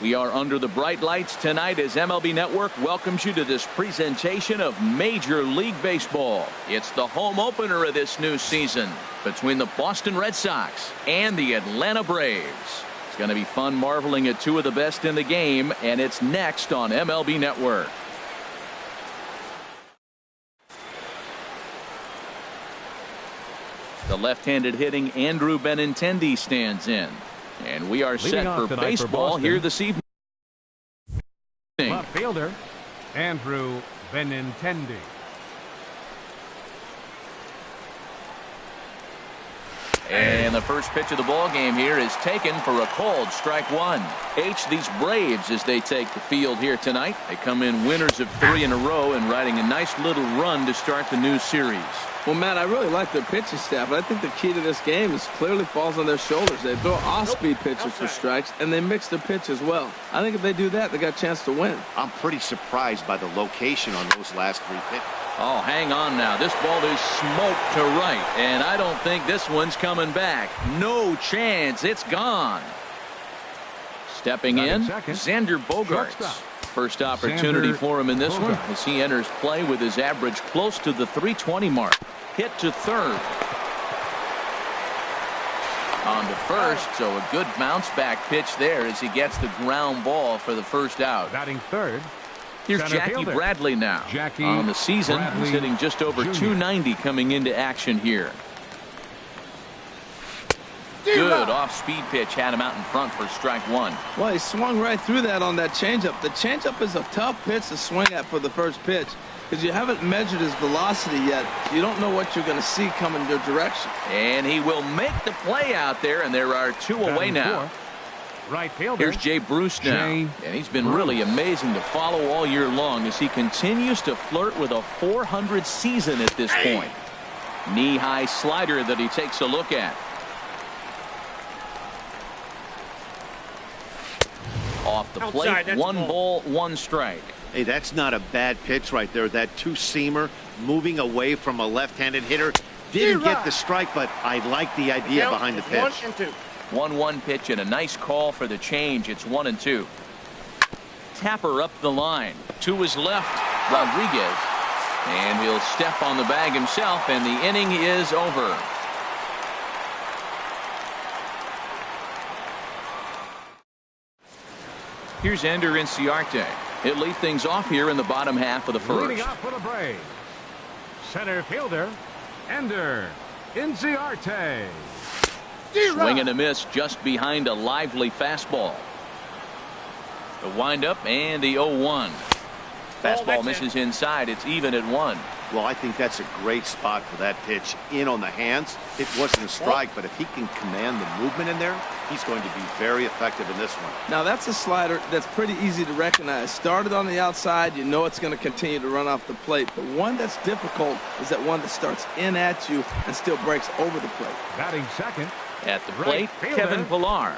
We are under the bright lights tonight as MLB Network welcomes you to this presentation of Major League Baseball. It's the home opener of this new season between the Boston Red Sox and the Atlanta Braves. It's going to be fun marveling at two of the best in the game, and it's next on MLB Network. The left-handed hitting Andrew Benintendi stands in. And we are set for baseball here this evening. Left fielder, Andrew Benintendi. And the first pitch of the ball game here is taken for a called strike one. These Braves, as they take the field here tonight, they come in winners of 3 in a row and riding a nice little run to start the new series. Well, Matt, I really like their pitching staff, but I think the key to this game is clearly falls on their shoulders. They throw off-speed pitches for strikes, and they mix their pitch as well. I think if they do that, they got a chance to win. I'm pretty surprised by the location on those last 3 pitches. Oh, hang on now. This ball is smoked to right, and I don't think this one's coming back. No chance. It's gone. Stepping in, Xander Bogaerts. First opportunity for him in this one as he enters play with his average close to the 320 mark. Hit to third. On to first, so a good bounce back pitch there as he gets the ground ball for the first out. Batting third. Here's Jackie Bradley now. On the season, he's hitting just over 290 coming into action here. Good off-speed pitch had him out in front for strike one. Well, he swung right through that on that changeup. The changeup is a tough pitch to swing at for the first pitch because you haven't measured his velocity yet. So you don't know what you're going to see coming your direction. And he will make the play out there, and there are 2 away now. Right fielder. Here's Jay Bruce now, and he's been really amazing to follow all year long as he continues to flirt with a 400 season at this point. Knee-high slider that he takes a look at. Off the plate, 1 ball, 1 strike. Hey, that's not a bad pitch right there. That 2-seamer moving away from a left-handed hitter. Didn't get the strike, but I like the idea behind the pitch. 1-1 pitch and a nice call for the change. It's 1-2. Tapper up the line to his left, Rodriguez, and he'll step on the bag himself, and the inning is over. Here's Ender Inciarte. He'll lead things off here in the bottom half of the first. Leading off for the Braves, center fielder, Ender Inciarte. Swing and a miss just behind a lively fastball. The windup and the 0-1. Fastball misses inside. It's even at 1. Well, I think that's a great spot for that pitch. In on the hands. It wasn't a strike, but if he can command the movement in there, he's going to be very effective in this one. Now, that's a slider that's pretty easy to recognize. Started on the outside, you know it's going to continue to run off the plate. But one that's difficult is that one that starts in at you and still breaks over the plate. Batting second. At the plate, Kevin Pillar.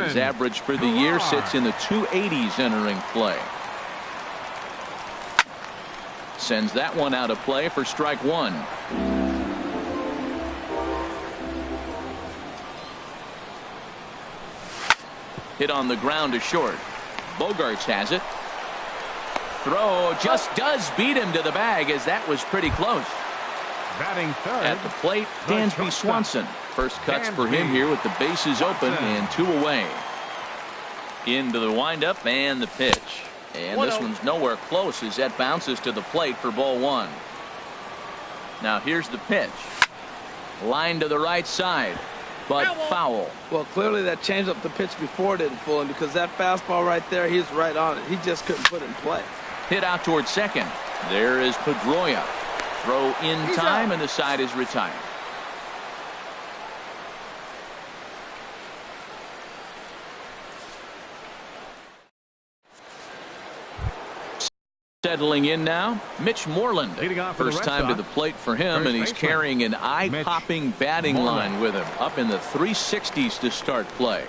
His average for the year sits in the 280s entering play. Sends that one out of play for strike one. Hit on the ground to short. Bogaerts has it. Throw just does beat him to the bag as that was pretty close. Batting third. At the plate, Dansby Swanson. First cuts for him here with the bases open and 2 away. Into the windup and the pitch. And this one's nowhere close as that bounces to the plate for ball 1. Now here's the pitch. Line to the right side, but foul. Well, clearly that changeup the pitch before didn't fool him because that fastball right there, he's right on it. He just couldn't put it in play. Hit out towards second. There is Pedroia. Throw in time, and the side is retired. Settling in now, Mitch Moreland. First time to the plate for him, and he's carrying an eye-popping batting line with him. Up in the 360s to start play.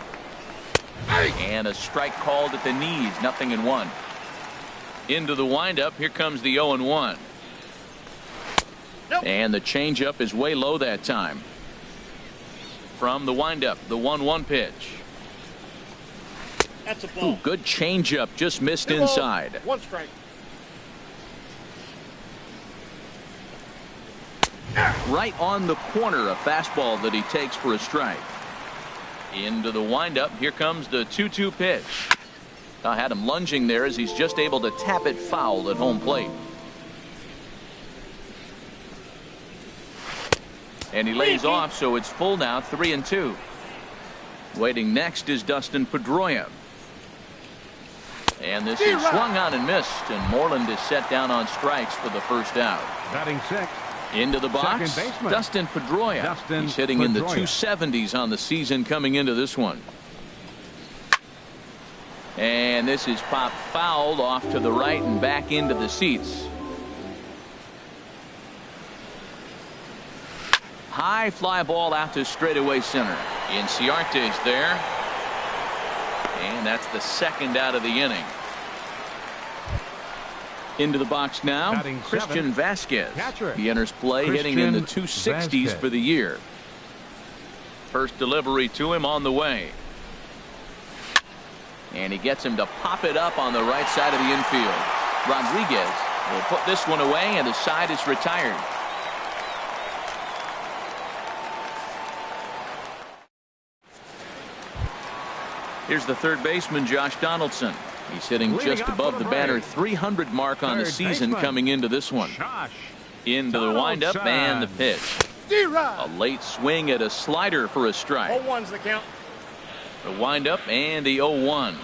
And a strike called at the knees, 0-1. Into the windup, here comes the 0-1. And the changeup is way low that time. From the windup, the 1-1 pitch. That's a ball. Ooh, good changeup, just missed inside. 1 strike. Right on the corner, a fastball that he takes for a strike. Into the windup. Here comes the 2-2 pitch. I had him lunging there as he's just able to tap it foul at home plate. And he lays off, so it's full now, 3-2. Waiting next is Dustin Pedroia. And this is swung on and missed, and Moreland is set down on strikes for the first out. Batting 6. Into the box, Dustin Pedroia. He's hitting in the 270s on the season coming into this one. And this is popped fouled off to the right and back into the seats. High fly ball out to straightaway center. Inciarte's there. And that's the second out of the inning. Into the box now, Christian Vasquez. He enters play hitting in the 260s for the year. First delivery to him on the way. And he gets him to pop it up on the right side of the infield. Rodriguez will put this one away, and the side is retired. Here's the third baseman, Josh Donaldson. He's hitting just above the banner 300 mark on the season coming into this one. Into the windup and the pitch. A late swing at a slider for a strike. 0-1's the count. The windup and the 0-1.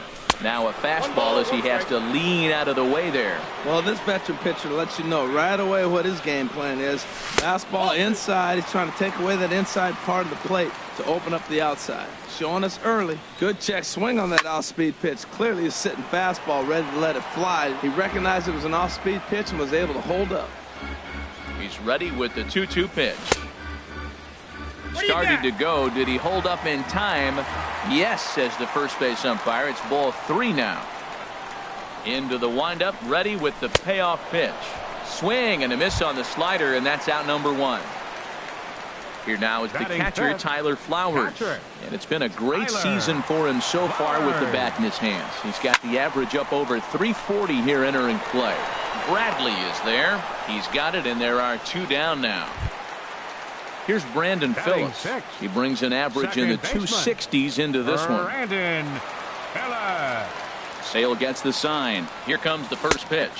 Now a fastball as he has to lean out of the way there. Well, this veteran pitcher lets you know right away what his game plan is. Fastball inside. He's trying to take away that inside part of the plate to open up the outside. Showing us early. Good check swing on that off-speed pitch. Clearly he's sitting fastball ready to let it fly. He recognized it was an off-speed pitch and was able to hold up. He's ready with the 2-2 pitch. Started to go. Did he hold up in time? Yes, says the first base umpire. It's ball 3 now. Into the windup, ready with the payoff pitch. Swing and a miss on the slider, and that's out number 1. Here now is the catcher, Tyler Flowers. And it's been a great season for him so far with the bat in his hands. He's got the average up over 340 here entering play. Bradley is there. He's got it, and there are 2 down now. Here's Brandon Phillips. He brings an average in the 260s into this one. Sale gets the sign. Here comes the first pitch.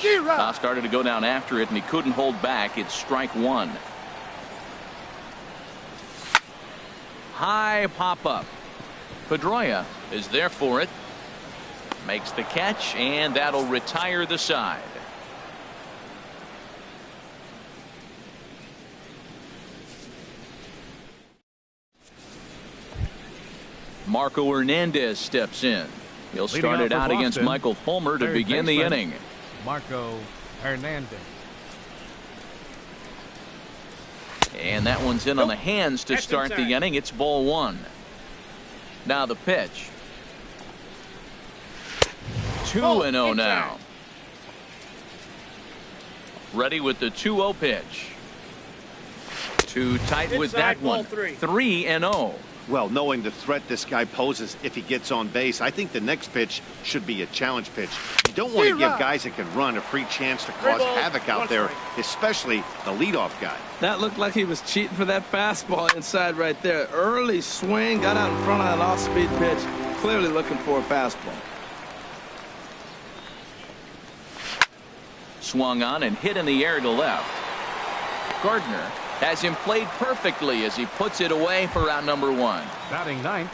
Started to go down after it, and he couldn't hold back. It's strike 1. High pop up. Pedroia is there for it. Makes the catch, and that'll retire the side. Marco Hernandez steps in. He'll start it out against Michael Fulmer to begin the inning. Marco Hernandez. And that one's in on the hands to start the inning. It's ball 1. Now the pitch. 2-0 now. Ready with the 2-0 pitch. Too tight with that one. 3-0. Well, knowing the threat this guy poses if he gets on base, I think the next pitch should be a challenge pitch. You don't want to give guys that can run a free chance to cause havoc out there, especially the leadoff guy. That looked like he was cheating for that fastball inside right there. Early swing, got out in front of that off-speed pitch. Clearly looking for a fastball. Swung on and hit in the air to left. Gardner has him played perfectly as he puts it away for out number 1. Batting 9th.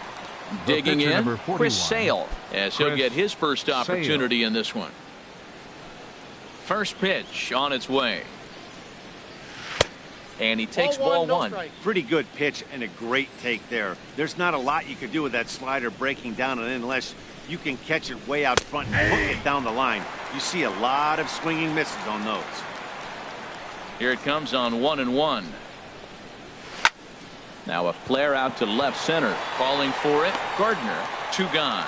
Digging in, Chris Sale, as he'll get his first opportunity in this one. First pitch on its way. And he takes ball 1. Pretty good pitch and a great take there. There's not a lot you could do with that slider breaking down and in unless you can catch it way out front and hook it down the line. You see a lot of swinging misses on those. Here it comes on 1-1. Now a flare out to left center. Calling for it. Gardner. 2 gone.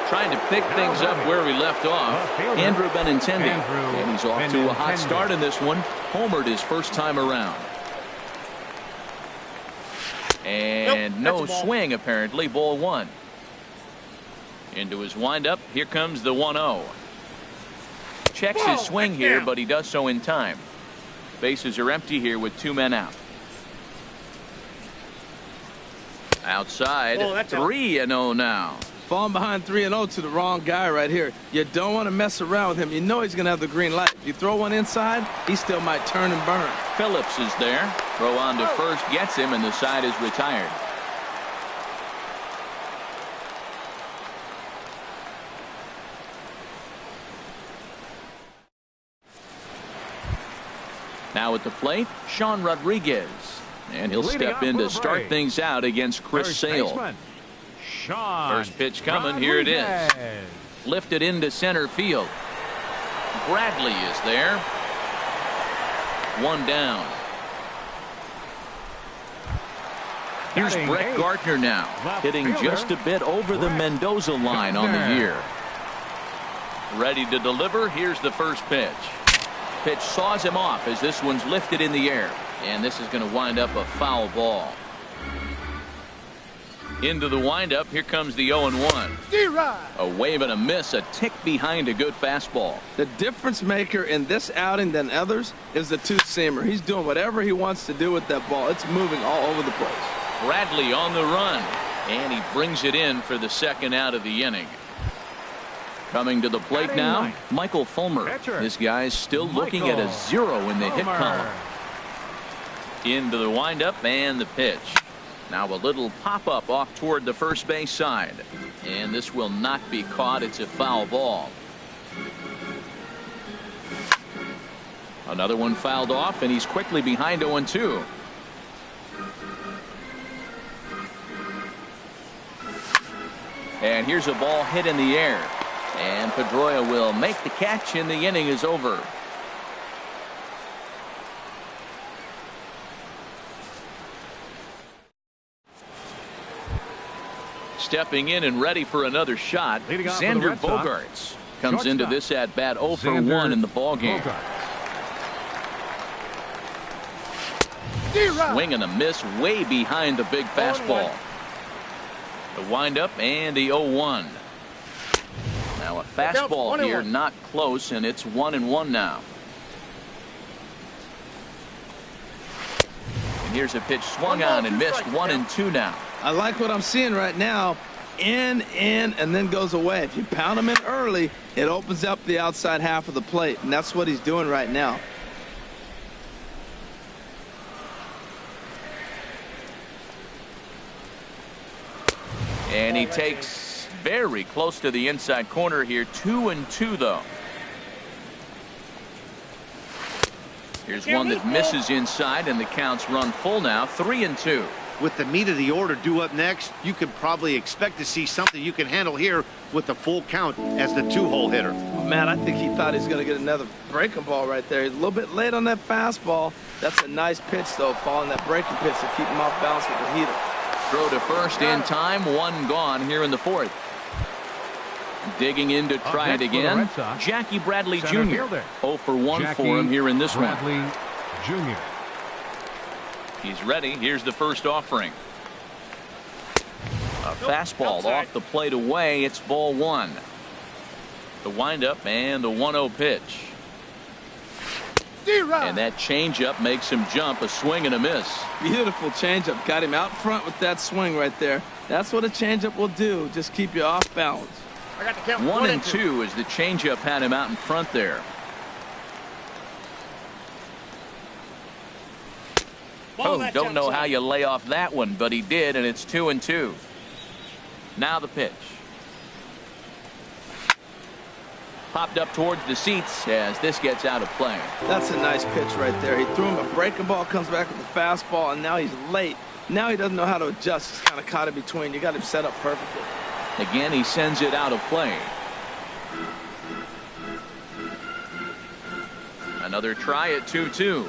Trying to pick things up where we left off. Andrew Benintendi. And he's off to a hot start in this one. Homered his first time around. And no swing, apparently. Ball 1. Into his windup. Here comes the 1-0. Checks his swing here, but he does so in time. Bases are empty here with 2 men out. Outside, 3-0 now. Falling behind 3-0 to the wrong guy right here. You don't want to mess around with him. You know he's going to have the green light. If you throw one inside, he still might turn and burn. Phillips is there. Throw on to first gets him, and the side is retired. Now at the plate, Sean Rodriguez. And he'll step in to start things out against Chris Sale. First pitch coming. Here it is. Lifted into center field. Bradley is there. 1 down. Here's Brett Gardner now, hitting just a bit over the Mendoza line on the year. Ready to deliver. Here's the first pitch. Pitch saws him off as this one's lifted in the air. And this is going to wind up a foul ball. Into the windup. Here comes the 0-1. A wave and a miss. A tick behind a good fastball. The difference maker in this outing than others is the two-seamer. He's doing whatever he wants to do with that ball. It's moving all over the place. Bradley on the run. And he brings it in for the second out of the inning. Coming to the plate now, Michael Fulmer. This guy's still looking at a 0 in the hit column. Into the windup and the pitch. Now a little pop-up off toward the first base side. And this will not be caught. It's a foul ball. Another one fouled off, and he's quickly behind 0-2. And here's a ball hit in the air. And Pedroia will make the catch, and the inning is over. Stepping in and ready for another shot, Xander Bogaerts comes into this at bat 0 for 1 in the ball game. Swing and a miss way behind the big fastball. The windup and the 0-1. Now a fastball here, not close, and it's 1-1 now. And here's a pitch swung on and missed. 1-2 now. I like what I'm seeing right now. In, and then goes away. If you pound him in early, it opens up the outside half of the plate, and that's what he's doing right now. And he takes very close to the inside corner here. 2-2 though. Here's one that misses inside, and the counts run full now. 3-2. With the meat of the order due up next, you can probably expect to see something you can handle here with the full count as the 2-hole hitter. Man, I think he thought he was going to get another breaking ball right there. He's a little bit late on that fastball. That's a nice pitch, though, following that breaking pitch to keep him off balance with the heater. Throw to first in time. 1 gone here in the 4th. Digging in to try it again. Jackie Bradley Jr. 0 for 1 for him here in this one. Jr. He's ready. Here's the first offering. A fastball off the plate away. It's ball 1. The windup and the 1-0 pitch. And that changeup makes him jump. A swing and a miss. Beautiful changeup. Got him out front with that swing right there. That's what a changeup will do. Just keep you off balance. 1-2 as the changeup had him out in front there. Oh, don't know how you lay off that one, but he did, and it's 2-2. Now the pitch. Popped up towards the seats as this gets out of play. That's a nice pitch right there. He threw him a breaking ball, comes back with the fastball, and now he's late. Now he doesn't know how to adjust. He's kind of caught in between. You got him set up perfectly. Again, he sends it out of play. Another try at 2-2.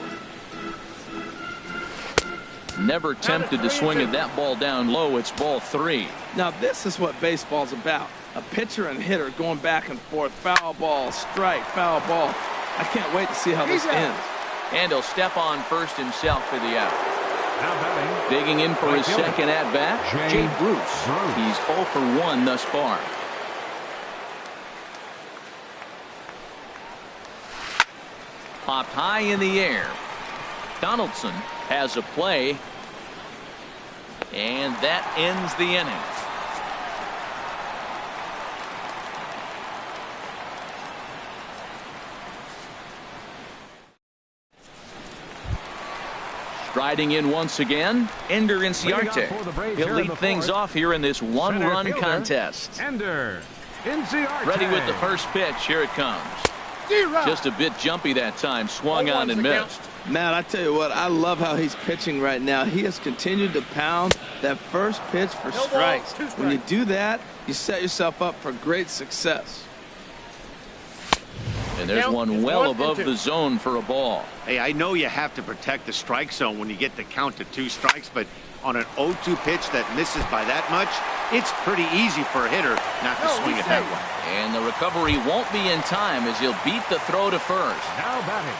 Never tempted to swing at that ball down low. It's ball 3. Now this is what baseball's about. A pitcher and hitter going back and forth. Foul ball, strike, foul ball. I can't wait to see how this ends. And he'll step on first himself for the out. Now batting. Digging in for his second at-bat, Jay Bruce. He's 0 for 1 thus far. Popped high in the air. Donaldson has a play. And that ends the inning. Striding in once again, Ender Inciarte. He'll lead things off here in this one-run contest. Ender Inciarte. Ready with the first pitch. Here it comes. Just a bit jumpy that time. Swung on and missed. Man, I tell you what, I love how he's pitching right now. He has continued to pound that first pitch for strikes. When you do that, you set yourself up for great success. And there's one well above the zone for a ball. Hey, I know you have to protect the strike zone when you get the count to 2 strikes, but on an 0-2 pitch that misses by that much, it's pretty easy for a hitter not to swing it that way. And the recovery won't be in time as he'll beat the throw to first. Now batting.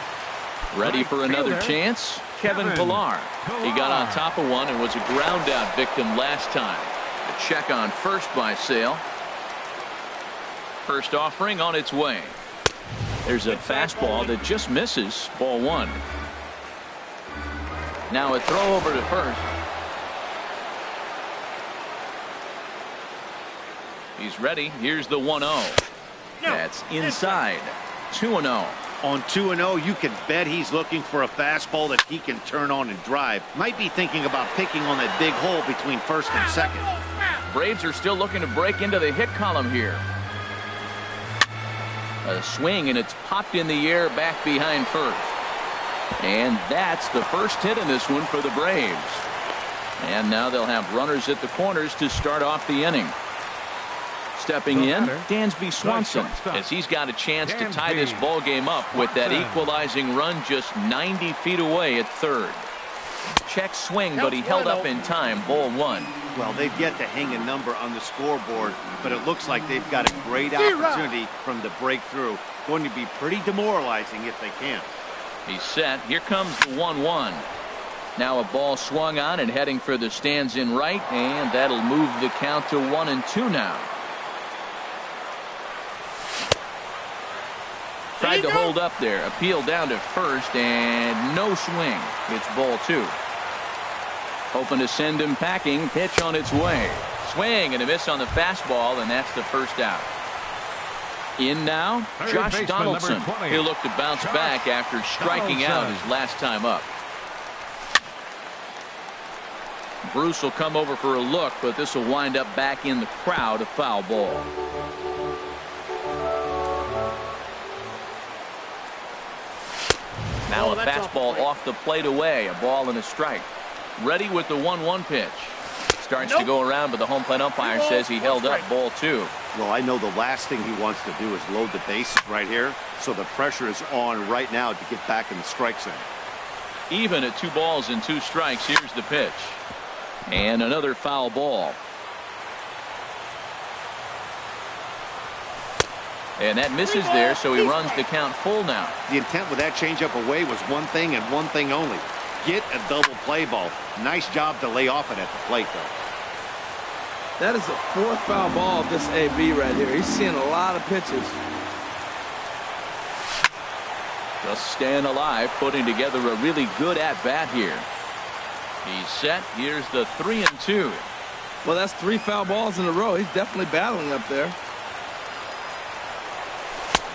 Ready for another chance? Kevin Pillar. He got on top of one and was a ground out victim last time. A check on first by Sale. First offering on its way. There's a fastball that just misses. Ball 1. Now a throw over to first. He's ready. Here's the 1-0. That's inside. 2-0. On 2-0, you can bet he's looking for a fastball that he can turn on and drive. Might be thinking about picking on that big hole between first and second. Braves are still looking to break into the hit column here. A swing, and it's popped in the air back behind first. And that's the first hit in this one for the Braves. And now they'll have runners at the corners to start off the inning. Stepping in, Dansby Swanson, as he's got a chance to tie this ball game up with that equalizing run just 90 feet away at third. Check swing, but he held up in time. Ball 1. Well, they've yet to hang a number on the scoreboard, but it looks like they've got a great opportunity from the breakthrough. Going to be pretty demoralizing if they can't. He's set. Here comes the 1-1. Now a ball swung on and heading for the stands in right, and that'll move the count to 1-2 now. Tried to hold up there. Appeal down to first, and no swing. It's ball 2. Hoping to send him packing. Pitch on its way. Swing and a miss on the fastball, and that's the first out. In now, Josh Donaldson. He'll look to bounce back after striking out his last time up. Bruce will come over for a look, but this will wind up back in the crowd, a foul ball. Now a fastball off the plate away. A ball and a strike. Ready with the 1-1 pitch. Starts to go around, but the home plate umpire says he held up. Ball 2. Well, I know the last thing he wants to do is load the bases right here, so the pressure is on right now to get back in the strike zone. Even at 2 balls and 2 strikes. Here's the pitch. And another foul ball. And that misses there, so he runs the count full now. The intent with that changeup away was one thing and one thing only. Get a double play ball. Nice job to lay off it at the plate, though. That is the 4th foul ball of this AB right here. He's seeing a lot of pitches. Just staying alive, putting together a really good at-bat here. He's set. Here's the 3-2. Well, that's 3 foul balls in a row. He's definitely battling up there.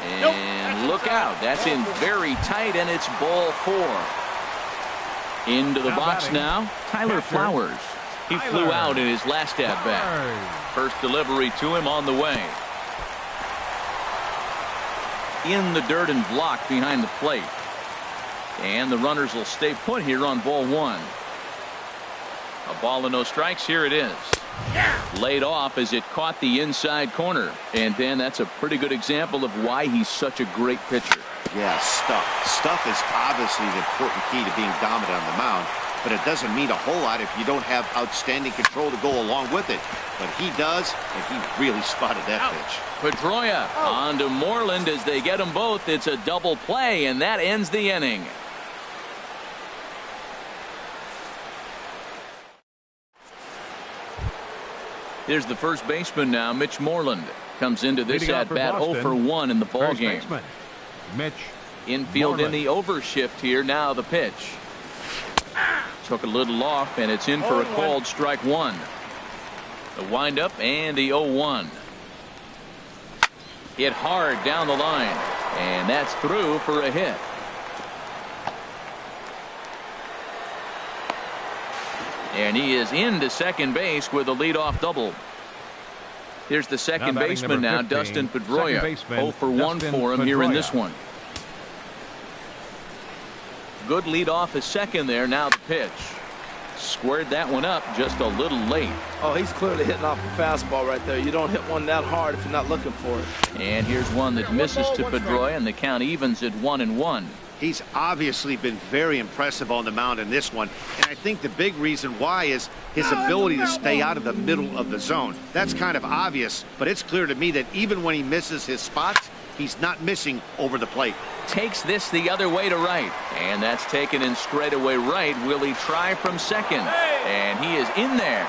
And look out. That's in very tight, and it's ball 4. Into the box now, Tyler Flowers. He flew out in his last at-bat. First delivery to him on the way. In the dirt and blocked behind the plate. And the runners will stay put here on ball 1. A ball and no strikes. Here it is. Laid off as it caught the inside corner. And Dan, that's a pretty good example of why he's such a great pitcher. Yeah, stuff. Stuff is obviously the important key to being dominant on the mound, but it doesn't mean a whole lot if you don't have outstanding control to go along with it. But he does, and he really spotted that pitch. Pedroia on to Moreland as they get them both. It's a double play, and that ends the inning. Here's the first baseman now, Mitch Moreland. Comes into this at-bat 0 for 1 in the ball game. Baseman, Mitch Infield Moreland. in the overshift here. Now the pitch. Took a little off, and it's in for a called strike one. The windup and the 0-1. Hit hard down the line, and that's through for a hit. And he is into second base with a leadoff double. Here's the second baseman now, 15, Dustin Pedroia. baseman, 0 for 1 Dustin for him here in Pedroia. this one. Good leadoff is second there. Now the pitch. Squared that one up just a little late. Oh, he's clearly hitting off a fastball right there. You don't hit one that hard if you're not looking for it. And here's one that misses to Pedroia, and the count evens at 1-1. He's obviously been very impressive on the mound in this one, and I think the big reason why is his ability to stay out of the middle of the zone. That's kind of obvious, but it's clear to me that even when he misses his spots, he's not missing over the plate. Takes this the other way to right, and that's taken in straightaway right. Will he try from second? And he is in there.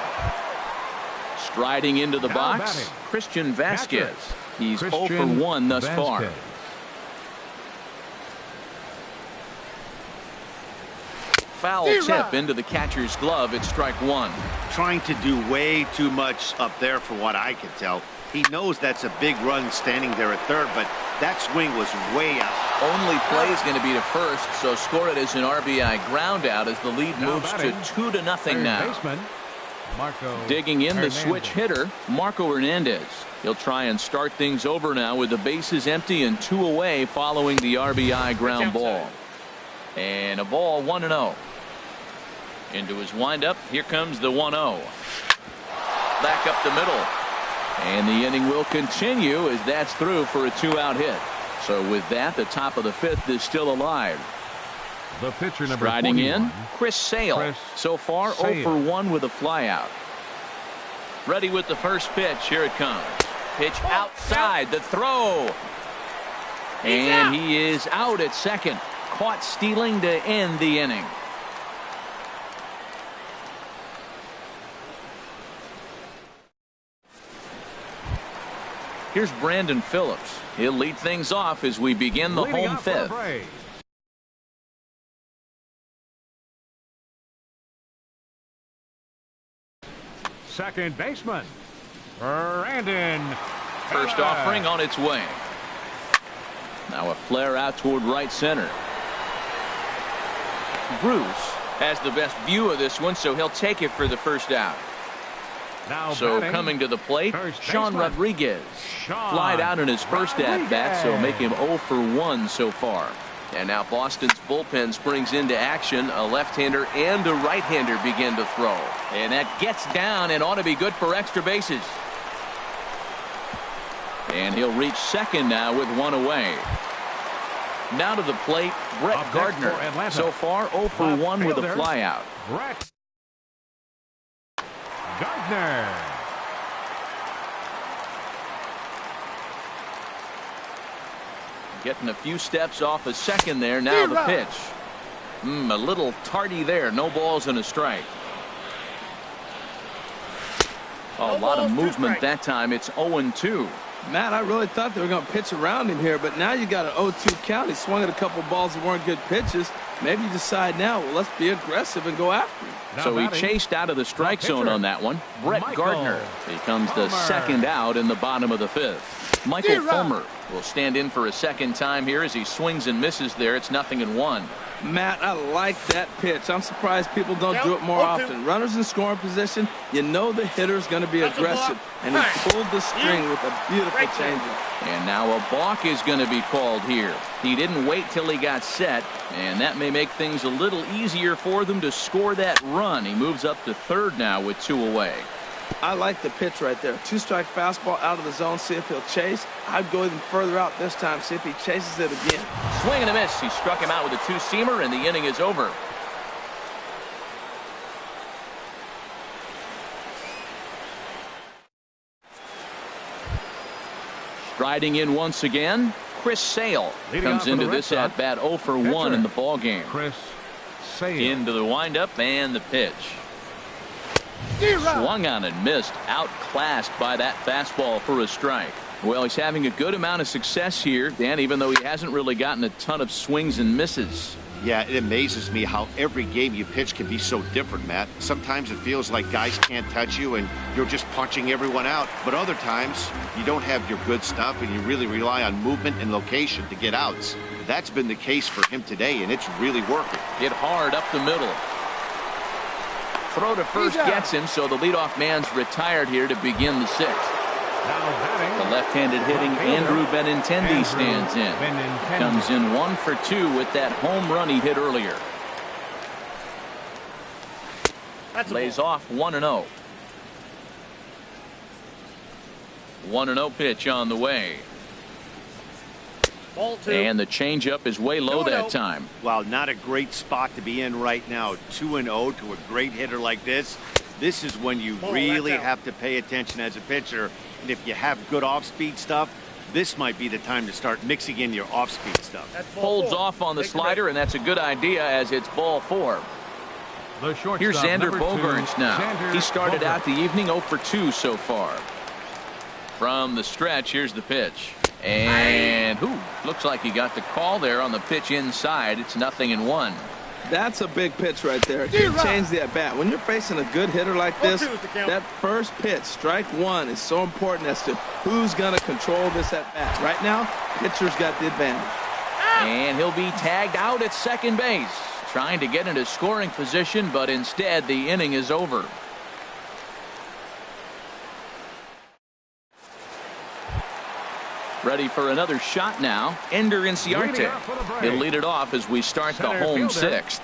Striding into the Now box, batting, Christian Vasquez. catcher, He's 0 for Christian 1 thus far. Vasquez. Foul tip into the catcher's glove. It's strike one. Trying to do way too much up there for what I can tell. He knows that's a big run standing there at third, but that swing was way out. Only play is going to be to first, so score it as an RBI ground out as the lead Now moves batting, to 2-0 third now. baseman, Marco Digging in the Hernandez. switch hitter, Marco Hernandez. He'll try and start things over now with the bases empty and 2 away following the RBI ground ball. And a ball 1-0. Into his windup, here comes the 1-0. Back up the middle. And the inning will continue as that's through for a 2-out hit. So with that, the top of the 5th is still alive. The pitcher number Striding 41. in, Chris Sale. Chris So far, 0 Sale. for 1 with a flyout. Ready with the first pitch. Here it comes. Pitch outside. The throw. And he is out at second. Caught stealing to end the inning. Here's Brandon Phillips. He'll lead things off as we begin the Leading home off for the 5th. Braves. Second baseman, Brandon. First Phillips. offering on its way. Now a flare out toward right center. Bruce has the best view of this one, so he'll take it for the first out. Now So batting, coming to the plate, first Sean baseman, Rodriguez. Sean Flied out in his first at-bat, so make him 0 for 1 so far. And now Boston's bullpen springs into action. A left-hander and a right-hander begin to throw. And that gets down and ought to be good for extra bases. And he'll reach second now with 1 away. Now to the plate, Brett Up next Gardner. for Atlanta, So far, 0 for left 1 with a fielder, flyout. Brett Gardner. Getting a few steps off a second there. Now the pitch. A little tardy there. No balls and a strike. A lot of movement that time. It's 0-2. Matt, I really thought they were going to pitch around him here, but now you got an 0-2 count. He swung at a couple balls that weren't good pitches. Maybe you decide now, well, let's be aggressive and go after him. Now So he batting, chased out of the strike the zone pitcher, on that one. Brett Michael Gardner becomes the Fulmer. second out in the bottom of the 5th. Michael Fulmer will stand in for a second time here as he swings and misses there. It's 0-1. Matt, I like that pitch. I'm surprised people don't do it more often. Runners in scoring position, you know the hitter's going to be aggressive. And he pulled the string with a beautiful changeup. And now a balk is going to be called here. He didn't wait till he got set, and that may make things a little easier for them to score that run. He moves up to third now with 2 away. I like the pitch right there. 2-strike fastball out of the zone, see if he'll chase. I'd go even further out this time, see if he chases it again. Swing and a miss. He struck him out with a two-seamer, and the inning is over. Striding in once again, Chris Sale Leading comes off for into the Red this Sox, at-bat 0 for 1 pitcher, in the ball game. Chris Sale. Into the windup and the pitch. Swung on and missed. Outclassed by that fastball for a strike. Well, he's having a good amount of success here, Dan, even though he hasn't really gotten a ton of swings and misses. Yeah, it amazes me how every game you pitch can be so different, Matt. Sometimes it feels like guys can't touch you and you're just punching everyone out. But other times, you don't have your good stuff and you really rely on movement and location to get outs. That's been the case for him today, and it's really working. Hit hard up the middle. Throw to first gets him, so the leadoff man's retired here to begin the sixth. The left-handed hitting Andrew Benintendi stands in. Comes in 1 for 2 with that home run he hit earlier. Lays off 1-0. 1-0 pitch on the way. And the changeup is way low that time. Well, not a great spot to be in right now. 2-0 to a great hitter like this. This is when you really have to pay attention as a pitcher. And if you have good off-speed stuff, this might be the time to start mixing in your off-speed stuff. Holds off on the slider, and that's a good idea as it's ball 4. Here's Xander Bogaerts now. He started out the evening 0 for 2 so far. From the stretch, here's the pitch. And looks like he got the call there on the pitch inside. It's 0-1. That's a big pitch right there. Can change the at-bat. When you're facing a good hitter like this, that first pitch, strike one, is so important as to who's going to control this at-bat. Right now, pitcher's got the advantage. And he'll be tagged out at second base. Trying to get into scoring position, but instead the inning is over. Ready for another shot now. Ender Inciarte. He'll lead it off as we start the home sixth.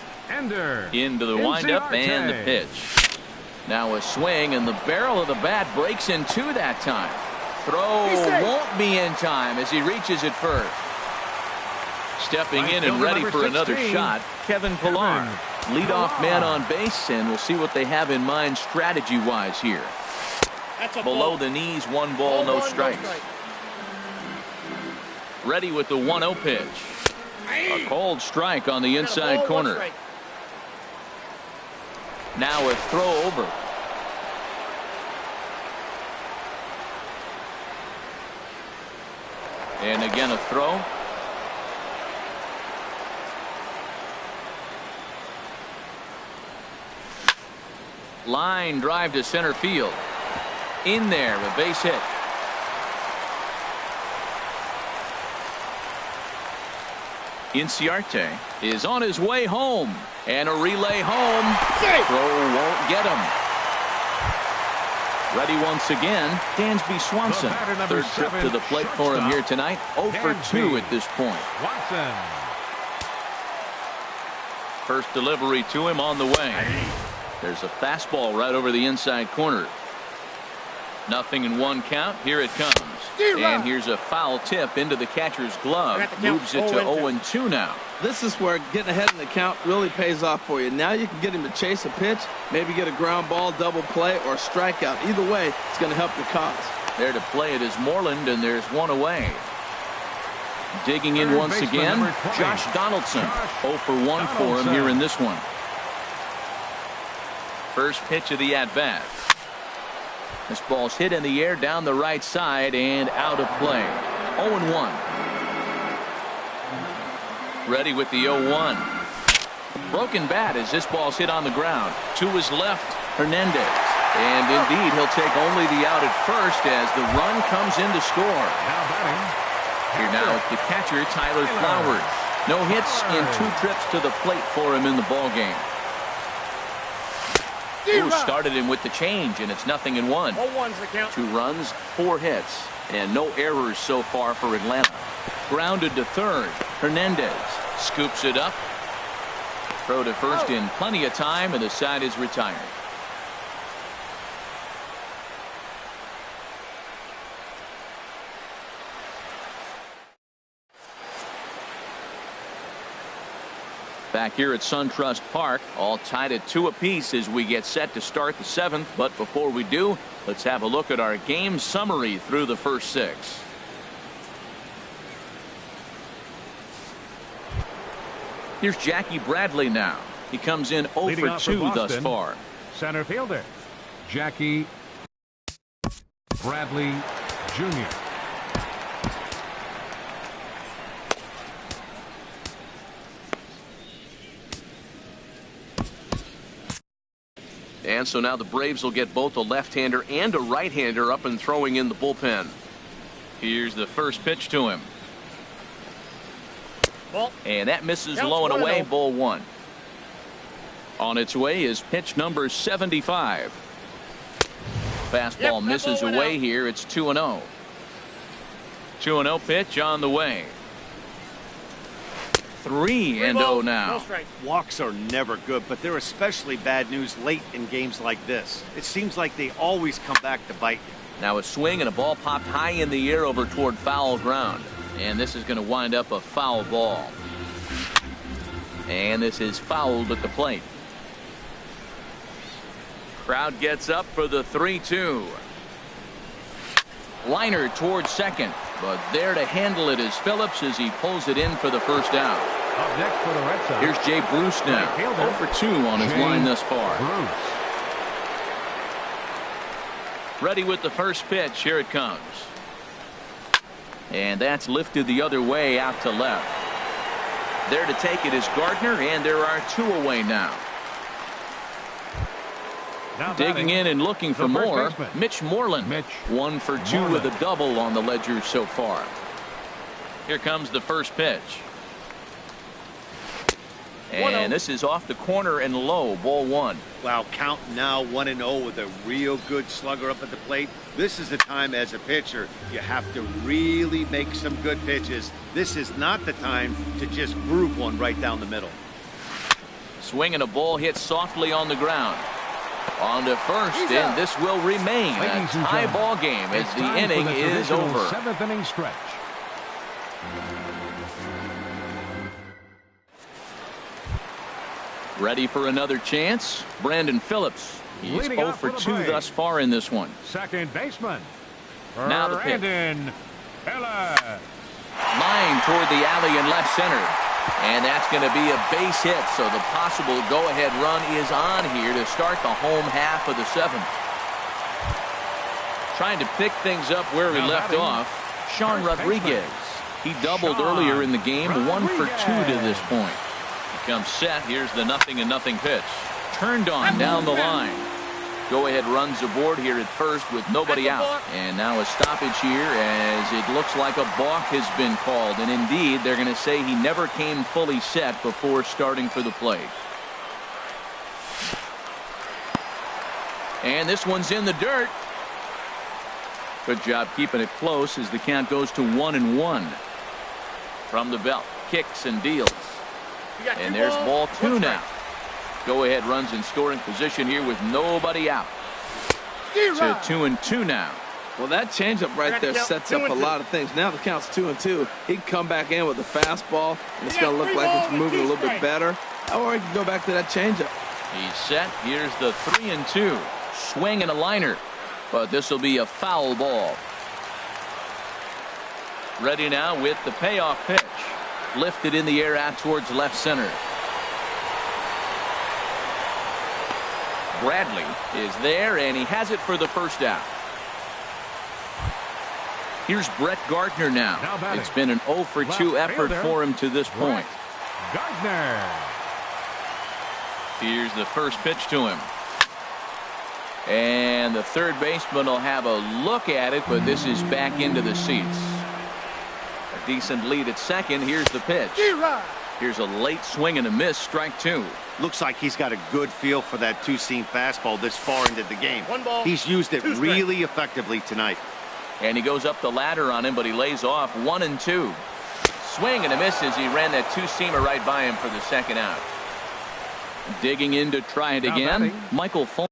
Into the windup and the pitch. Now a swing, and the barrel of the bat breaks in two that time. Throw won't be in time as he reaches it first. Stepping in and ready for another shot, Kevin Pillar. Leadoff man on base, and we'll see what they have in mind strategy-wise here. Below the knees, 1 ball, no strikes. Ready with the 1-0 pitch. A cold strike on the inside corner. Now a throw over. And again a throw. Line drive to center field. In there, a base hit. Inciarte is on his way home, and a relay home. Throw won't get him. Ready once again, Dansby Swanson. Third trip to the plate for him here tonight. 0 for 2 at this point. First delivery to him on the way. There's a fastball right over the inside corner. 0-1 count. Here it comes. And here's a foul tip into the catcher's glove. Moves it to 0-2 now. This is where getting ahead in the count really pays off for you. Now you can get him to chase a pitch, maybe get a ground ball, double play, or strikeout. Either way, it's going to help your cause. There to play it is Moreland, and there's one away. Digging in once again, Josh Donaldson. 0 for 1 for him here in this one. First pitch of the at-bat. This ball's hit in the air down the right side and out of play. 0-1. Ready with the 0-1. Broken bat as this ball's hit on the ground. To his left, Hernandez. And indeed, he'll take only the out at first as the run comes in to score. Here now is the catcher, Tyler Flowers. No hits in 2 trips to the plate for him in the ballgame. Who started him with the change, and it's 0-1. 2 runs, 4 hits, and no errors so far for Atlanta. Grounded to third. Hernandez scoops it up. Throw to first in plenty of time, and the side is retired. Back here at SunTrust Park, all tied at 2 apiece as we get set to start the 7th. But before we do, let's have a look at our game summary through the first 6. Here's Jackie Bradley now. He comes in 0 for 2 thus far. Center fielder, Jackie Bradley Jr. And so now the Braves will get both a left-hander and a right-hander up and throwing in the bullpen. Here's the first pitch to him. Ball. And that misses low and away, ball one. On its way is pitch number 75. Fastball misses away here. It's 2-0. 2-0 pitch on the way. 3-0 now. Walks are never good, but they're especially bad news late in games like this. It seems like they always come back to bite you. Now a swing and a ball popped high in the air over toward foul ground. And this is going to wind up a foul ball. And this is fouled at the plate. Crowd gets up for the 3-2. Liner towards second, but there to handle it is Phillips as he pulls it in for the first out. Up next for the Red Sox. Here's Jay Bruce now, 0 for 2 on his line thus far. Bruce. Ready with the first pitch. Here it comes. And that's lifted the other way out to left. There to take it is Gardner, and there are 2 away now. Digging in and looking for more, Mitch Moreland. 1 for 2 with a double on the ledger so far. Here comes the first pitch. And this is off the corner and low, ball one. Wow, count now 1-0 with a real good slugger up at the plate. This is the time as a pitcher you have to really make some good pitches. This is not the time to just groove one right down the middle. Swinging a ball hit softly on the ground. On to first, and this will remain a tie ball game as the inning is over. 7th inning stretch. Ready for another chance? Brandon Phillips. He's 0 for 2 thus far in this one. Second baseman. Now the pitch. Brandon Phillips. Line toward the alley in left center. And that's going to be a base hit, so the possible go-ahead run is on here to start the home half of the 7th. Trying to pick things up where we left off, Sean Rodriguez. He doubled earlier in the game, 1 for 2 to this point. He comes set. Here's the 0-0 pitch. Turned on down the line. Go-ahead runs aboard here at first with nobody out. And now a stoppage here as it looks like a balk has been called. And indeed, they're going to say he never came fully set before starting for the plate. And this one's in the dirt. Good job keeping it close as the count goes to 1-1. From the belt, kicks and deals. And there's ball 2 now. Go-ahead runs in scoring position here with nobody out. To 2-2 now. Well, that changeup right there sets up a lot of things. Now the count's 2-2. He can come back in with a fastball, and it's going to look like it's moving a little bit better. Or he can go back to that changeup. He's set. Here's the 3-2. Swing and a liner. But this will be a foul ball. Ready now with the payoff pitch. Lifted in the air out towards left center. Bradley is there, and he has it for the first out. Here's Brett Gardner now. It's been an 0 for 2 effort for him to this point. Gardner. Here's the first pitch to him. And the third baseman will have a look at it, but this is back into the seats. A decent lead at second. Here's the pitch. Here's a late swing and a miss, strike 2. Looks like he's got a good feel for that two-seam fastball this far into the game. He's used it really effectively tonight. And he goes up the ladder on him, but he lays off 1-2. Swing and a miss as he ran that two-seamer right by him for the second out. Digging in to try it again, Michael Fulmer.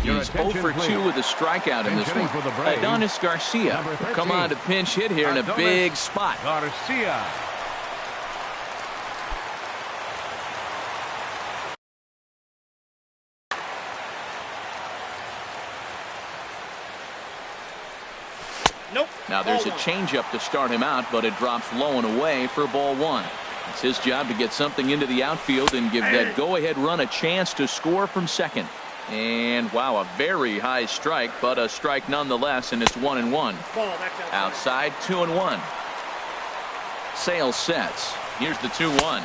He's 0 for 2 with a strikeout in this one. Adonis Garcia come on to pinch hit here in a big spot. Garcia. Nope. Now there's a changeup to start him out, but it drops low and away for ball 1. It's his job to get something into the outfield and give that go-ahead run a chance to score from second. And wow, a very high strike, but a strike nonetheless, and it's 1-1. Outside, 2-1. Sale sets. Here's the 2-1.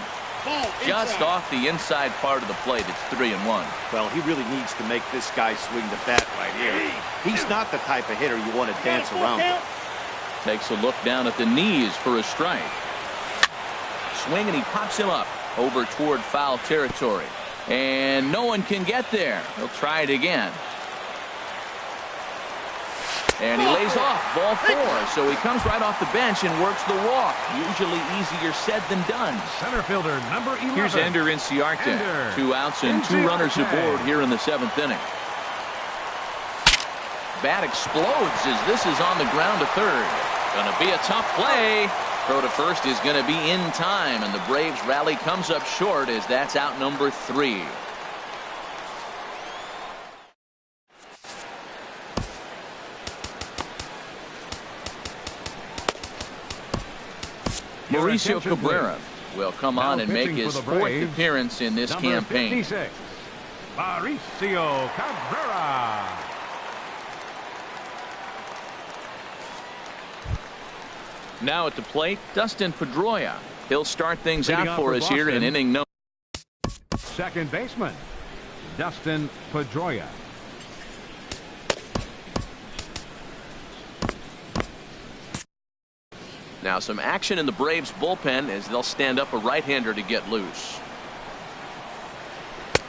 Just off the inside part of the plate. It's 3-1. Well, he really needs to make this guy swing the bat right here. He's not the type of hitter you want to dance around with. Takes a look down at the knees for a strike. Swing, and he pops him up over toward foul territory. And no one can get there. He'll try it again. And he lays off ball 4. So he comes right off the bench and works the walk. Usually easier said than done. Center fielder number 11. Here's Ender Inciarte. 2 outs and 2 runners aboard here in the 7th inning. Bat explodes as this is on the ground to third. Gonna be a tough play. Throw to first is going to be in time, and the Braves rally comes up short as that's out number 3. Mauricio Cabrera will come on and make his 4th appearance in this campaign. 56, Mauricio Cabrera. Now at the plate, Dustin Pedroia. He'll start things out for us here in inning number. Second baseman, Dustin Pedroia. Now some action in the Braves bullpen as they'll stand up a right-hander to get loose.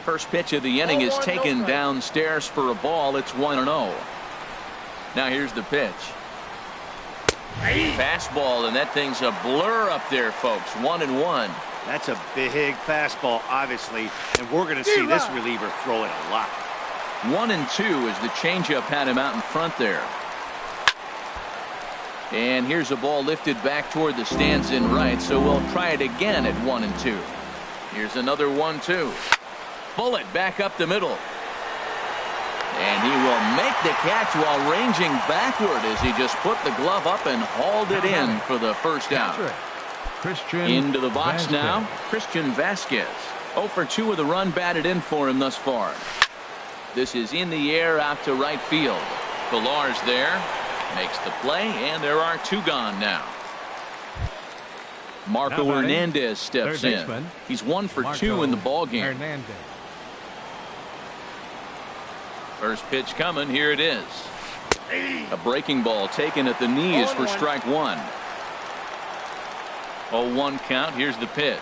First pitch of the inning is taken downstairs for a ball. It's 1-0. Now here's the pitch. Fastball, and that thing's a blur up there, folks. 1-1. That's a big fastball, obviously, and we're going to see this reliever throw it a lot. 1-2 as the changeup had him out in front there. And here's a ball lifted back toward the stands in right, so we'll try it again at 1-2. Here's another 1-2. Bullet back up the middle. And he will make the catch while ranging backward as he just put the glove up and hauled it in for the first out. Into the box now, Christian Vasquez. 0 for 2 with a run batted in for him thus far. This is in the air out to right field. Pilar's there, makes the play, and there are 2 gone now. Marco Hernandez steps in. He's 1 for 2 in the ball game. First pitch coming. Here it is. A breaking ball taken at the knees for strike 1. 0-1 count. Here's the pitch.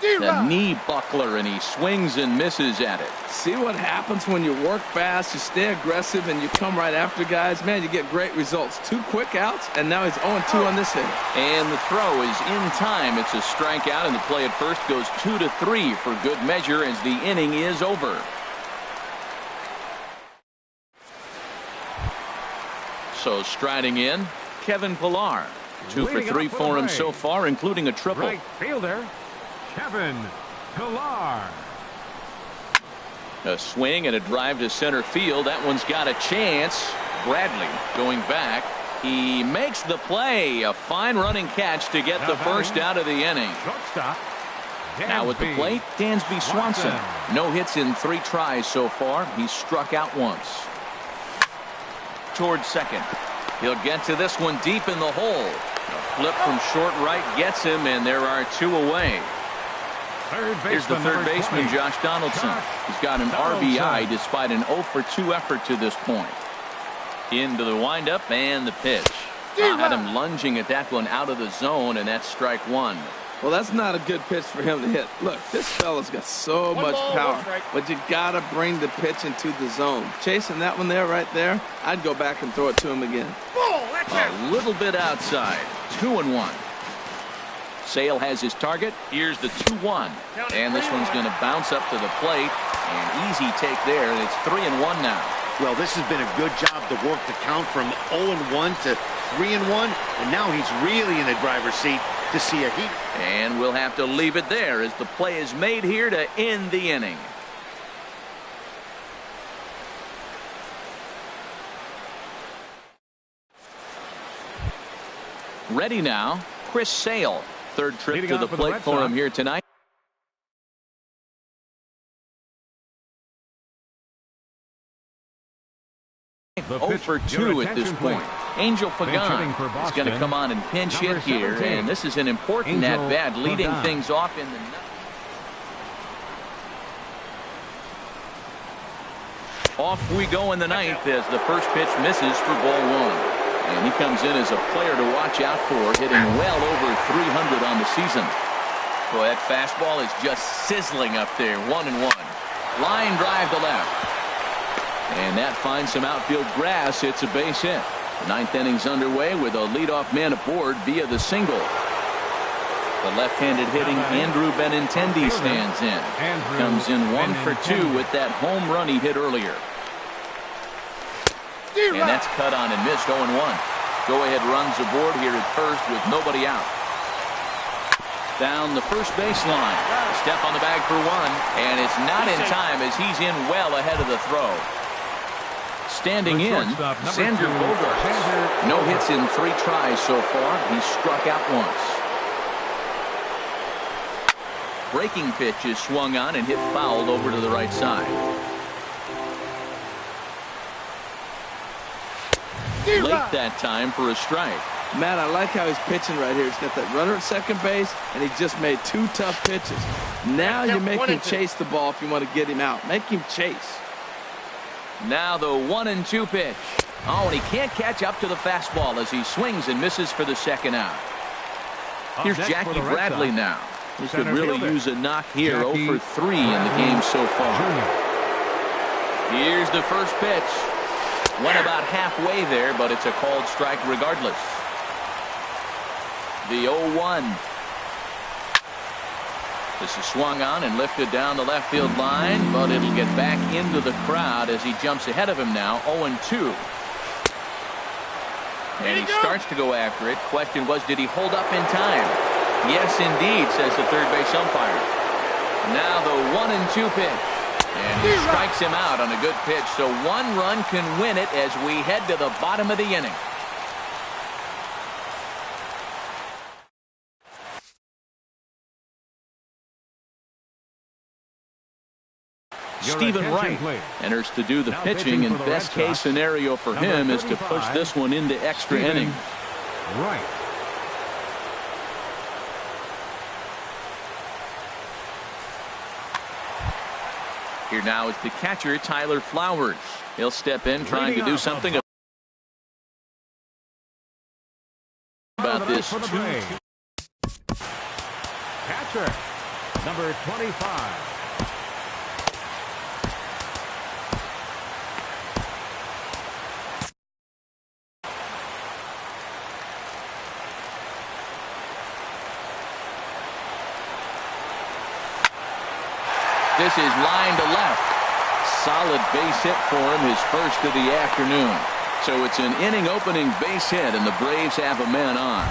The knee buckler, and he swings and misses at it. See what happens when you work fast, you stay aggressive, and you come right after guys. Man, you get great results. 2 quick outs, and now he's 0-2 on this hit. And the throw is in time. It's a strikeout, and the play at first goes 2-3 for good measure as the inning is over. So striding in, Kevin Pilar. 2 for 3 for him so far, including a triple. Right fielder, Kevin Pilar. A swing and a drive to center field. That one's got a chance. Bradley going back. He makes the play. A fine running catch to get the first out of the inning. Now at the plate, Dansby Swanson. No hits in 3 tries so far. He's struck out once. Towards second. He'll get to this one deep in the hole. A flip from short right gets him, and there are 2 away. Here's the third baseman, Josh Donaldson. He's got an RBI despite an 0 for 2 effort to this point. Into the windup and the pitch. Had him lunging at that one out of the zone, and that's strike 1. Well, that's not a good pitch for him to hit. Look, this fella's got so much power, but you got to bring the pitch into the zone. Chasing that one there, right there, I'd go back and throw it to him again. A little bit outside. 2-1. Sale has his target. Here's the 2-1. And this one's going to bounce up to the plate. An easy take there, and it's 3-1 now. Well, this has been a good job to work the count from 0-1 to 3-1, and now he's really in the driver's seat to see a heat. And we'll have to leave it there as the play is made here to end the inning. Ready now, Chris Sale. third trip Leading to off the for the plate Red for him Sox. here tonight. The 0 pitch, for your 2 at this attention, point. please. Angel Pinch hitting for Pagan is going to Boston, come on and pinch number hit here, 17. and this is an important Angel at-bat, leading Pagan. things off in the ninth. Off we go in the ninth as the first pitch misses for ball 1. And he comes in as a player to watch out for, hitting well over 300 on the season. Boy, that fastball is just sizzling up there, 1-1. Line drive to left. And that finds some outfield grass. It's a base hit. The ninth inning's underway with a leadoff man aboard via the single. The left-handed hitting Andrew Benintendi stands in. Comes in 1 for 2 with that home run he hit earlier. And that's cut on and missed. 0-1. Go-ahead runs aboard here at first with nobody out. Down the first baseline. Step on the bag for 1. And it's not in time as he's in well ahead of the throw. Standing in, Xander Bogaerts. No hits in 3 tries so far. He struck out once. Breaking pitch is swung on and hit fouled over to the right side. Late that time for a strike. Matt, I like how he's pitching right here. He's got that runner at second base, and he just made 2 tough pitches. Now you make him chase the ball if you want to get him out. Make him chase. Now the 1-2 pitch. Oh, and he can't catch up to the fastball as he swings and misses for the second out. Here's Jackie Bradley now. He could really use a knock here. 0 for 3 in the game so far. Here's the first pitch. Went about halfway there, but it's a called strike regardless. The 0-1. This is swung on and lifted down the left field line, but it'll get back into the crowd as he jumps ahead of him now. 0-2. And he starts to go after it. Question was, did he hold up in time? Yes, indeed, says the third base umpire. Now the 1-2 pitch. And he strikes him out on a good pitch, so 1 run can win it as we head to the bottom of the inning. Stephen Wright enters to do the pitching, and best case scenario for him is to push this one into extra innings. Right. Here now is the catcher, Tyler Flowers. He'll step in trying to do something about this. Catcher, number 25. This is line to left. Solid base hit for him, his first of the afternoon. So it's an inning opening base hit, and the Braves have a man on.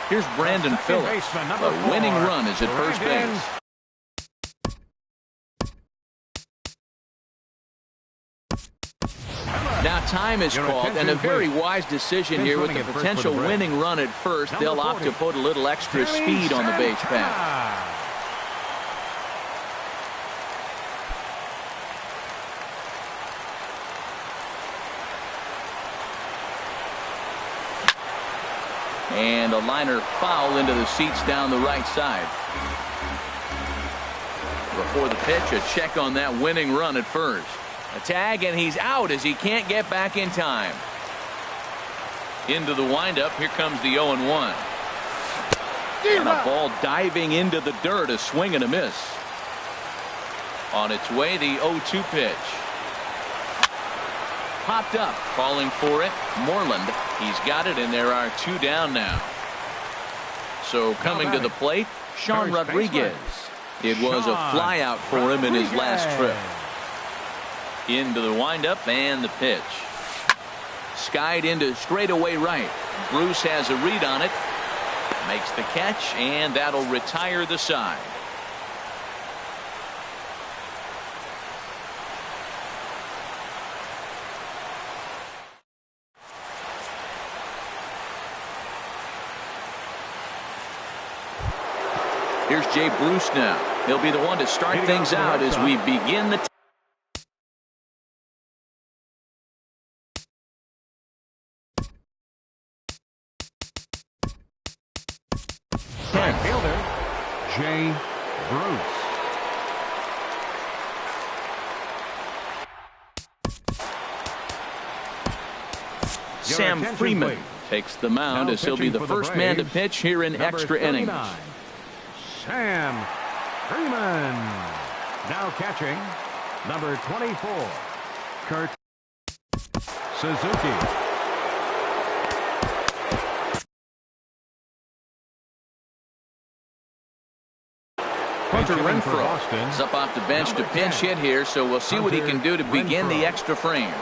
Here's Brandon Phillips. A winning run is at first base. Now time is called, and a very wise decision here with the potential winning run at first. They'll opt to put a little extra speed on the base path. And a liner foul into the seats down the right side. Before the pitch, a check on that winning run at first. A tag, and he's out as he can't get back in time. Into the windup, here comes the 0-1. And a ball diving into the dirt, a swing and a miss. On its way, the 0-2 pitch. Popped up, calling for it. Moreland, he's got it, and there are 2 down now. So coming to the plate, Sean Rodriguez. It was a flyout for him in his last trip. Into the windup and the pitch. Skied into straightaway right. Bruce has a read on it. Makes the catch, and that'll retire the side. Here's Jay Bruce now. He'll be the one to start things out as we begin the right fielder, Jay Bruce. Sam Freeman takes the mound as he'll be the first man to pitch here in extra innings. Sam Freeman. Now catching, number 24, Kurt Suzuki. Hunter Renfroe is up off the bench to pinch hit here, so we'll see what he can do to begin the extra frames.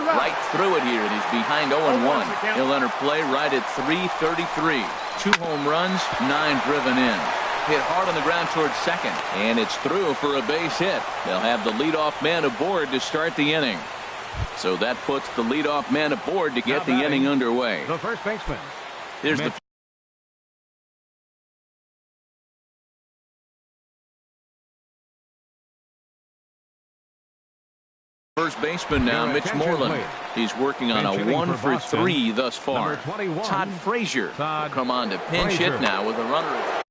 Right through it here. It is behind 0-1. He'll enter play right at 3:33. 2 home runs, 9 driven in. Hit hard on the ground towards second, and it's through for a base hit. They'll have the leadoff man aboard to start the inning. So that puts the leadoff man aboard to get the inning underway. The first baseman. Here's the first baseman now, Mitch Moreland. He's working on a 1-for-3 thus far. Todd Frazier will come on to pinch hit now with a runner.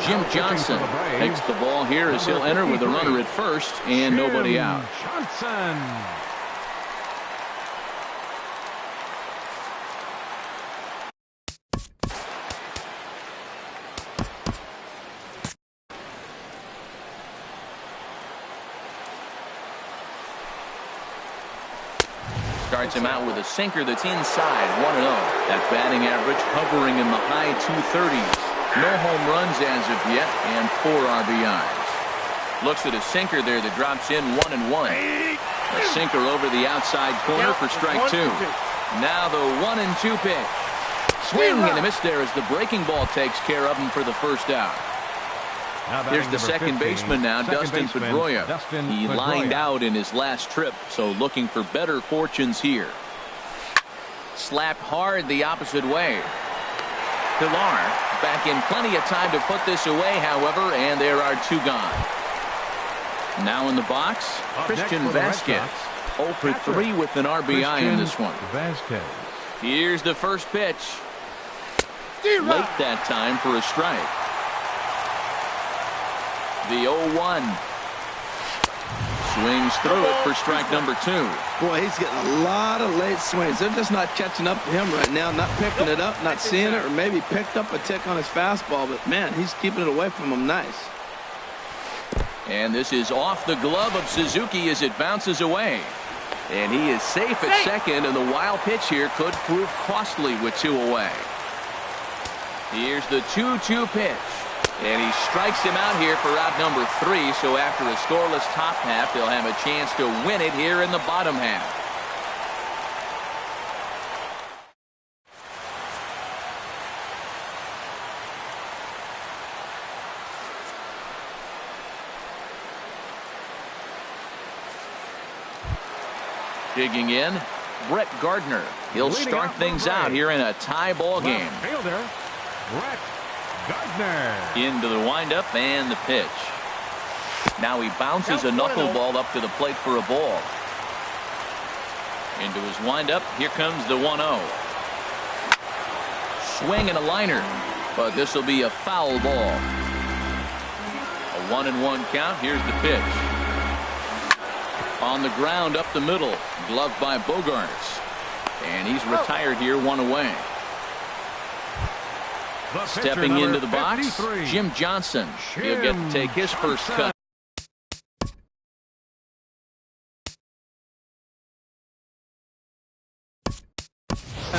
Jim Johnson takes the ball here as he'll enter with a runner at first and nobody out. Johnson. Starts him out with a sinker that's inside, 1-0. That batting average hovering in the high 230s. No home runs as of yet, and 4 RBIs. Looks at a sinker there that drops in 1-1. A sinker over the outside corner for strike 2. Now the 1-2 pitch. Swing and a miss there as the breaking ball takes care of him for the first out. Here's the second baseman now, Dustin Pedroia. He lined out in his last trip, so looking for better fortunes here. Slapped hard the opposite way. Pilar back in plenty of time to put this away, however, and there are 2 gone. Now in the box, Christian Vasquez. 0-for-3 with an RBI in this one. Here's the first pitch. Late that time for a strike. The 0-1. Swings through it for strike number 2. Boy, he's getting a lot of late swings. They're just not catching up to him right now, not picking it up, not seeing it, or maybe picked up a tick on his fastball, but man, he's keeping it away from him nice. And this is off the glove of Suzuki as it bounces away. And he is safe at second, and the wild pitch here could prove costly with 2 away. Here's the 2-2 pitch. And he strikes him out here for out number 3. So after a scoreless top half, they'll have a chance to win it here in the bottom half. Digging in, Brett Gardner. He'll start things out here in a tie ball game. Fielder, Brett Gardner. Into the windup and the pitch. Now he bounces a knuckleball up to the plate for a ball. Into his windup. Here comes the 1-0. Swing and a liner, but this will be a foul ball. A 1-1 count. Here's the pitch. On the ground up the middle. Gloved by Bogarts. And he's retired here, 1 away. Stepping into the box, Jim Johnson. He'll get to take his first cut.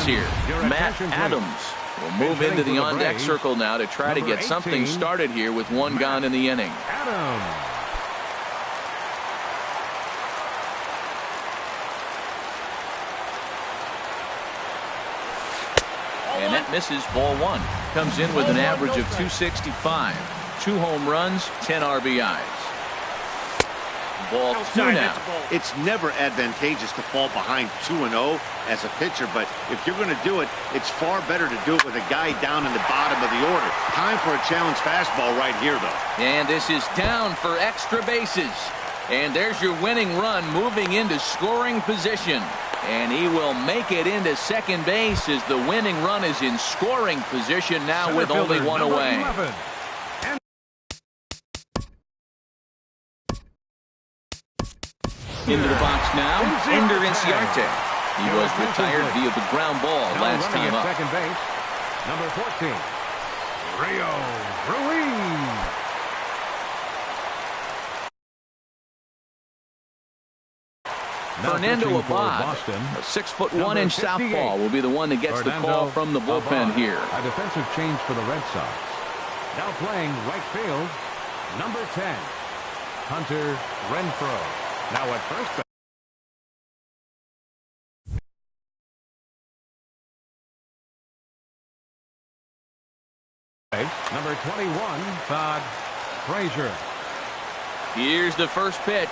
Here, Matt Adams will move into the on-deck circle now to try to get something started here with 1 gone in the inning. And that misses, ball 1. Comes in with an average of 265. 2 home runs, 10 RBIs. Ball 2 now. It's never advantageous to fall behind 2-0 as a pitcher, but if you're going to do it, it's far better to do it with a guy down in the bottom of the order. Time for a challenge fastball right here, though. And this is down for extra bases. And there's your winning run moving into scoring position. And he will make it into second base as the winning run is in scoring position now with only one away. 11. Into the box now, Ender Inciarte. He was retired via the ground ball last time up. Second base, number 14, Rio Ruiz. Fernando Abad, a 6'1" southpaw, will be the one that gets the call from the bullpen here. A defensive change for the Red Sox. Now playing right field, number 10, Hunter Renfroe. Now at first base, number 21, Todd Frazier. Here's the first pitch.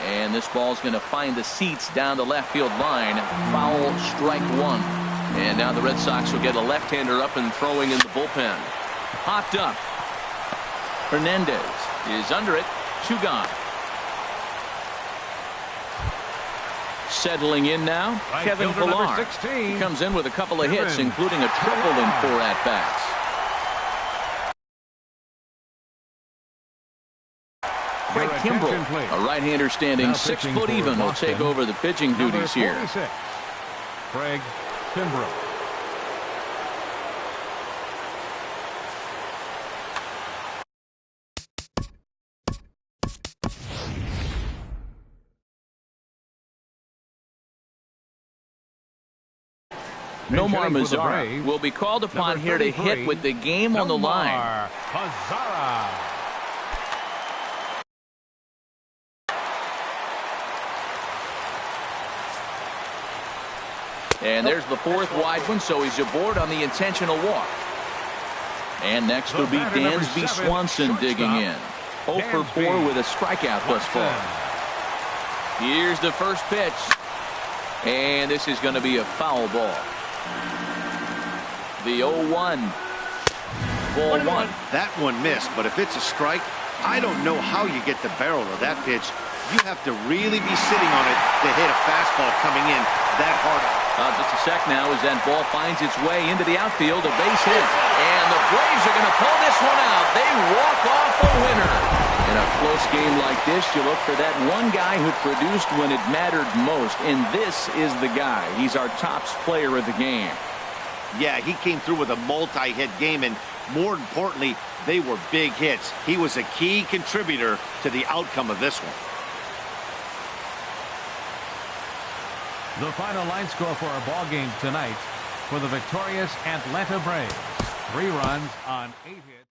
And this ball's going to find the seats down the left field line. Foul, strike one. And now the Red Sox will get a left-hander up and throwing in the bullpen. Popped up. Hernandez is under it. 2 gone. Settling in now, Right Kevin fielder, Pillar. number 16. He comes in with a couple of hits, including a triple in 4 at-bats. Craig Kimbrell, a right-hander standing Now 6 pitching foot for even, will Boston, take over the pitching number duties here. 46, Craig Kimbrell. Nomar Hitting for the Mazara Braves, will be called upon number here to 33, hit with the game on the line. Nomar Mazara. And there's the 4th wide one, so he's aboard on the intentional walk. And next will be Dansby Swanson digging in. 0 for 4 with a strikeout thus far. Here's the first pitch. And this is going to be a foul ball. The 0-1. Ball 1. That one missed, but if it's a strike, I don't know how you get the barrel of that pitch. You have to really be sitting on it to hit a fastball coming in that hard. Just a sec now as that ball finds its way into the outfield. A base hit. And the Braves are going to pull this one out. They walk off a winner. In a close game like this, you look for that one guy who produced when it mattered most. And this is the guy. He's our top player of the game. Yeah, he came through with a multi-hit game, and more importantly, they were big hits. He was a key contributor to the outcome of this one. The final line score for our ball game tonight for the victorious Atlanta Braves. 3 runs on 8 hits.